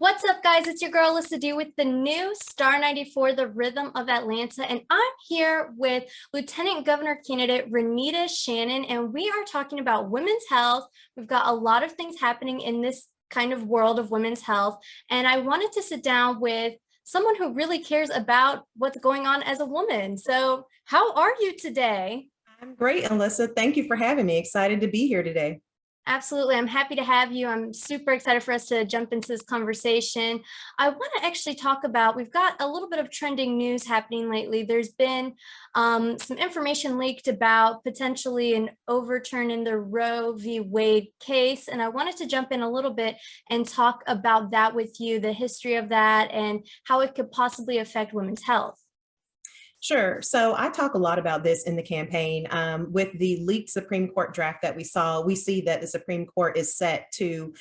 What's up, guys? It's your girl, Lissa D, with the new Star 94, The Rhythm of Atlanta. And I'm here with Lieutenant Governor candidate Renitta Shannon, and we are talking about women's health. We've got a lot of things happening in this kind of world of women's health. And I wanted to sit down with someone who really cares about what's going on as a woman. So, how are you today? I'm great, Alyssa. Thank you for having me. Excited to be here today. Absolutely. I'm happy to have you. I'm super excited for us to jump into this conversation. I want to actually talk about, we've got a little bit of trending news happening lately. There's been some information leaked about potentially an overturn in the Roe v. Wade case. And I wanted to jump in a little bit and talk about that with you, the history of that and how it could possibly affect women's health. Sure. So I talk a lot about this in the campaign. With the leaked Supreme Court draft that we saw, we see that the Supreme Court is set to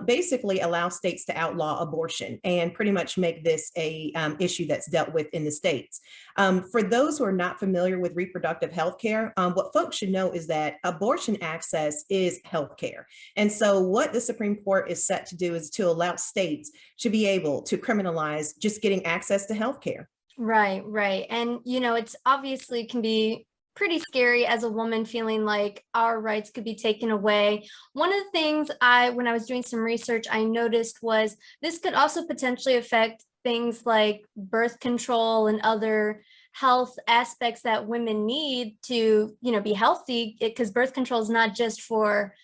basically allow states to outlaw abortion and pretty much make this a issue that's dealt with in the states. For those who are not familiar with reproductive health care, what folks should know is that abortion access is health care. And so what the Supreme Court is set to do is to allow states to be able to criminalize just getting access to health care. Right, right. And, it's obviously can be pretty scary as a woman feeling like our rights could be taken away. One of the things when I was doing some research, I noticed was this could also potentially affect things like birth control and other health aspects that women need to, be healthy, because birth control is not just for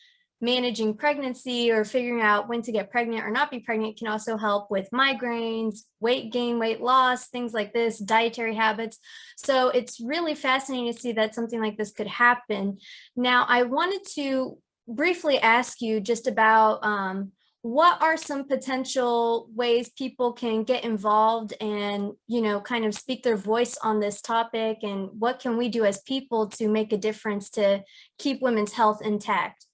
managing pregnancy or figuring out when to get pregnant or not be pregnant. It can also help with migraines, weight gain, weight loss, things like this, dietary habits. So it's really fascinating to see that something like this could happen. Now, I wanted to briefly ask you just about what are some potential ways people can get involved and, kind of speak their voice on this topic, and what can we do as people to make a difference to keep women's health intact?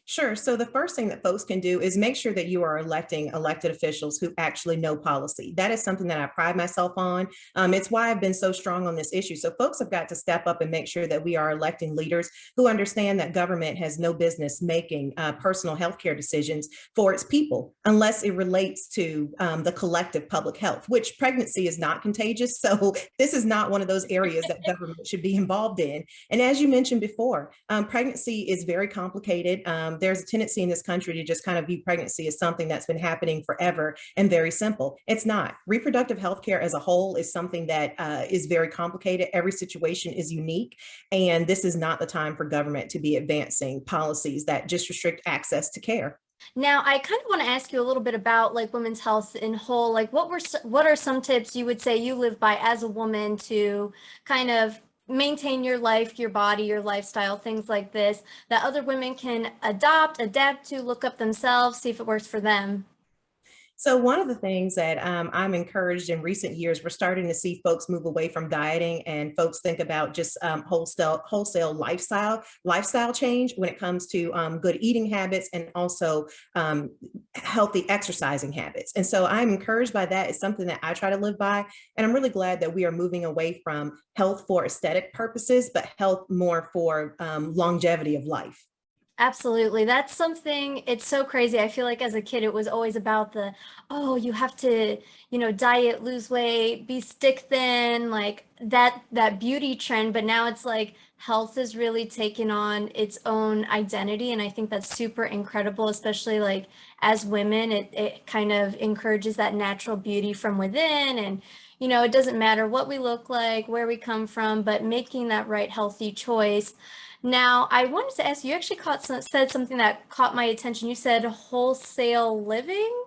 Sure. So the first thing that folks can do is make sure that you are electing elected officials who actually know policy. That is something that I pride myself on. It's why I've been so strong on this issue. So folks have got to step up and make sure that we are electing leaders who understand that government has no business making personal health care decisions for its people unless it relates to the collective public health, which pregnancy is not contagious. So this is not one of those areas that government should be involved in. And as you mentioned before, pregnancy is very complicated. There's a tendency in this country to just kind of view pregnancy as something that's been happening forever and very simple. It's not. Reproductive health care as a whole is something that is very complicated. Every situation is unique, and this is not the time for government to be advancing policies that just restrict access to care. Now, I kind of want to ask you a little bit about like women's health in whole. Like, what are some tips you would say you live by as a woman to kind of maintain your life, your body, your lifestyle, things like this, that other women can adapt to, look up themselves, see if it works for them? So one of the things that I'm encouraged in recent years, we're starting to see folks move away from dieting, and folks think about just wholesale lifestyle change when it comes to good eating habits and also healthy exercising habits. And so I'm encouraged by that. It's something that I try to live by. And I'm really glad that we are moving away from health for aesthetic purposes, but health more for longevity of life. Absolutely. That's something, it's so crazy. I feel like as a kid, it was always about oh, you have to, diet, lose weight, be stick thin, like that beauty trend. But now it's like health is really taking on its own identity. And I think that's super incredible, especially like as women, it kind of encourages that natural beauty from within. And, it doesn't matter what we look like, where we come from, but making that right healthy choice. Now, I wanted to ask you, actually said something that caught my attention. You said wholesale living.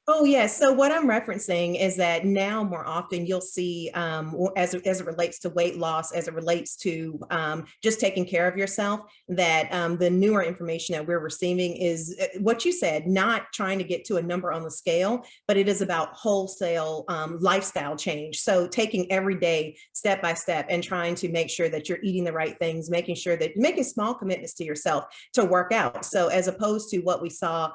Oh, yes. So what I'm referencing is that now more often you'll see, as it relates to weight loss, as it relates to just taking care of yourself, that the newer information that we're receiving is what you said, not trying to get to a number on the scale, but it is about wholesale lifestyle change. So taking every day step by step and trying to make sure that you're eating the right things, making sure that you're making small commitments to yourself to work out. So as opposed to what we saw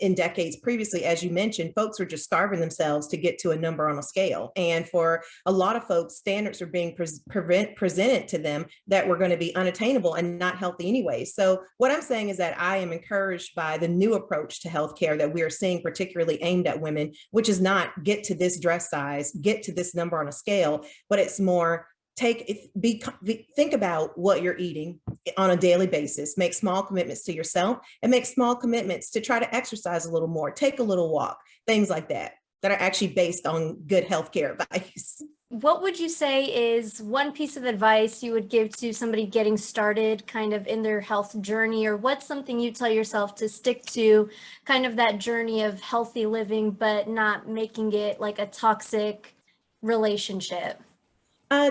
in decades previously, as you mentioned, mentioned, folks are just starving themselves to get to a number on a scale. And for a lot of folks, standards are being presented to them that were going to be unattainable and not healthy anyway. So what I'm saying is that I am encouraged by the new approach to healthcare that we are seeing, particularly aimed at women, which is not get to this dress size, get to this number on a scale, but it's more think about what you're eating on a daily basis, make small commitments to yourself, and make small commitments to try to exercise a little more, take a little walk, things like that are actually based on good healthcare advice. What would you say is one piece of advice you would give to somebody getting started kind of in their health journey, or what's something you tell yourself to stick to kind of that journey of healthy living, but not making it like a toxic relationship?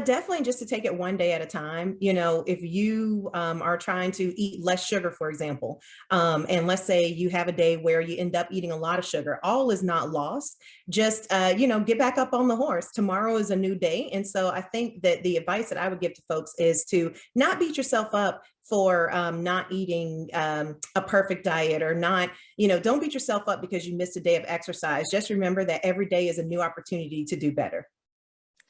Definitely just to take it one day at a time. You know, if you are trying to eat less sugar, for example, and let's say you have a day where you end up eating a lot of sugar, all is not lost. Just, get back up on the horse. Tomorrow is a new day. And so I think that the advice that I would give to folks is to not beat yourself up for not eating a perfect diet, or not, don't beat yourself up because you missed a day of exercise. Just remember that every day is a new opportunity to do better.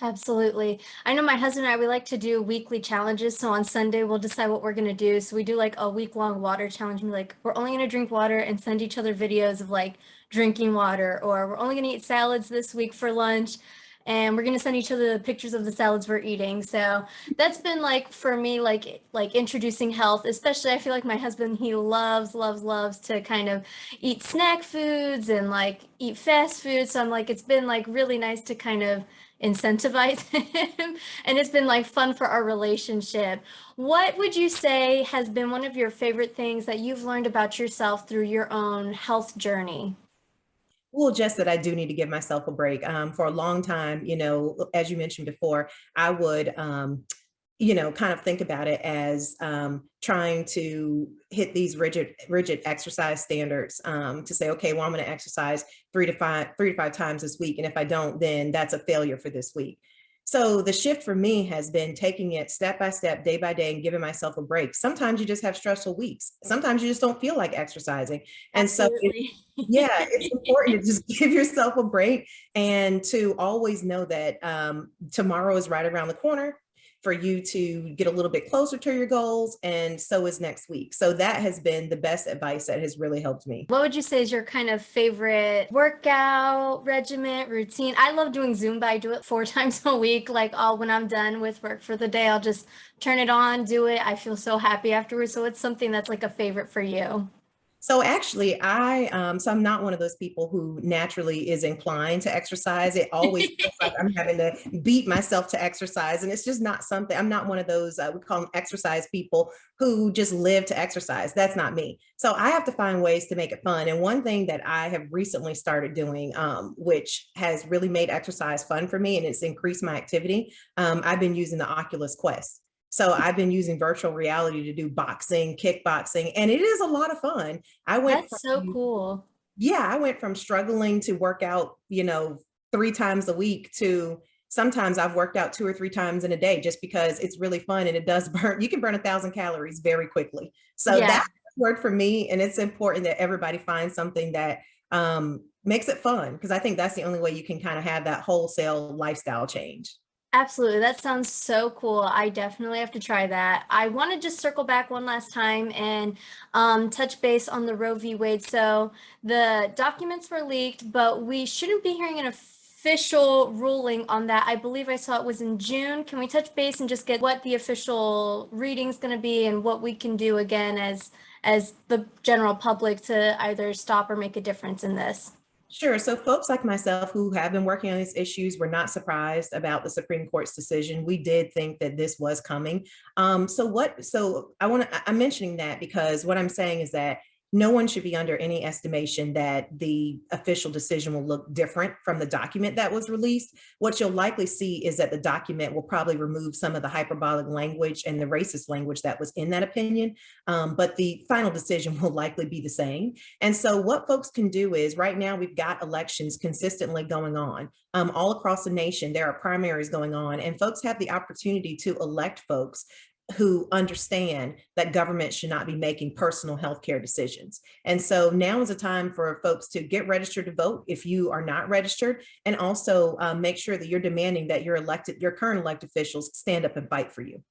Absolutely. I know my husband and I, we like to do weekly challenges. So on Sunday, we'll decide what we're going to do. So we do like a week-long water challenge. And we're only going to drink water and send each other videos of like drinking water, or we're only going to eat salads this week for lunch. And we're going to send each other the pictures of the salads we're eating. So that's been like, for me, like introducing health, especially I feel like my husband, he loves to kind of eat snack foods and like eat fast food. So I'm like, it's been like really nice to kind of incentivize him, and it's been like fun for our relationship. What would you say has been one of your favorite things that you've learned about yourself through your own health journey? Well, just that I do need to give myself a break. For a long time, as you mentioned before, I would, kind of think about it as trying to hit these rigid exercise standards, to say, okay, well, I'm going to exercise three to five times this week. And if I don't, then that's a failure for this week. So the shift for me has been taking it step by step, day by day, and giving myself a break. Sometimes you just have stressful weeks. Sometimes you just don't feel like exercising. And so Absolutely. yeah, it's important to just give yourself a break, and to always know that tomorrow is right around the corner for you to get a little bit closer to your goals, and so is next week. So that has been the best advice that has really helped me. What would you say is your kind of favorite workout regimen, routine? I love doing Zumba. I do it 4 times a week. Like all when I'm done with work for the day, I'll just turn it on, do it. I feel so happy afterwards. So it's something that's like a favorite for you. So actually, I'm not one of those people who naturally is inclined to exercise. It always feels like I'm having to beat myself to exercise, and it's just not something. I'm not one of those we call them exercise people who just live to exercise. That's not me. So I have to find ways to make it fun. And one thing that I have recently started doing, which has really made exercise fun for me, and it's increased my activity. I've been using the Oculus Quest. So I've been using virtual reality to do boxing, kickboxing, and it is a lot of fun. I went That's so from, cool. yeah, I went from struggling to work out, 3 times a week to sometimes I've worked out 2 or 3 times in a day, just because it's really fun and it does you can burn 1,000 calories very quickly. So Yeah. that worked for me. And it's important that everybody finds something that makes it fun, because I think that's the only way you can kind of have that wholesale lifestyle change. Absolutely. That sounds so cool. I definitely have to try that. I want to just circle back one last time and touch base on the Roe v. Wade. So the documents were leaked, but we shouldn't be hearing an official ruling on that. I believe I saw it was in June. Can we touch base and just get what the official reading is going to be and what we can do again as the general public to either stop or make a difference in this? Sure. So folks like myself who have been working on these issues were not surprised about the Supreme Court's decision. We did think that this was coming. I'm mentioning that because what I'm saying is that no one should be under any estimation that the official decision will look different from the document that was released. What you'll likely see is that the document will probably remove some of the hyperbolic language and the racist language that was in that opinion. But the final decision will likely be the same. And so what folks can do is, right now we've got elections consistently going on all across the nation. There are primaries going on, and folks have the opportunity to elect folks who understand that government should not be making personal healthcare decisions. And so now is a time for folks to get registered to vote if you are not registered, and also make sure that you're demanding that your current elected officials stand up and fight for you.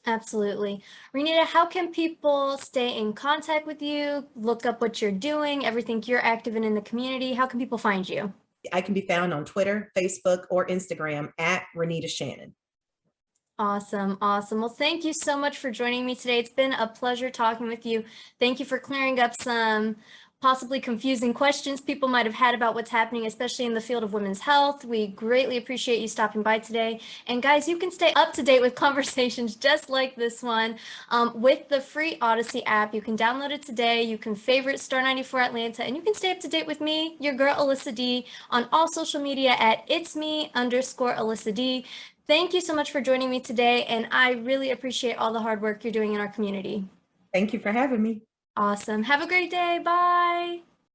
Absolutely. Renita, how can people stay in contact with you, look up what you're doing, everything you're active in the community? How can people find you? I can be found on Twitter, Facebook, or Instagram at Renitta Shannon. Awesome. Awesome. Well, thank you so much for joining me today. It's been a pleasure talking with you. Thank you for clearing up some possibly confusing questions people might have had about what's happening, especially in the field of women's health. We greatly appreciate you stopping by today. And guys, you can stay up to date with conversations just like this one with the free Odyssey app. You can download it today. You can favorite Star 94 Atlanta, and you can stay up to date with me, your girl Alyssa D, on all social media at itsme_Alyssa D. Thank you so much for joining me today, and I really appreciate all the hard work you're doing in our community. Thank you for having me. Awesome. Have a great day. Bye.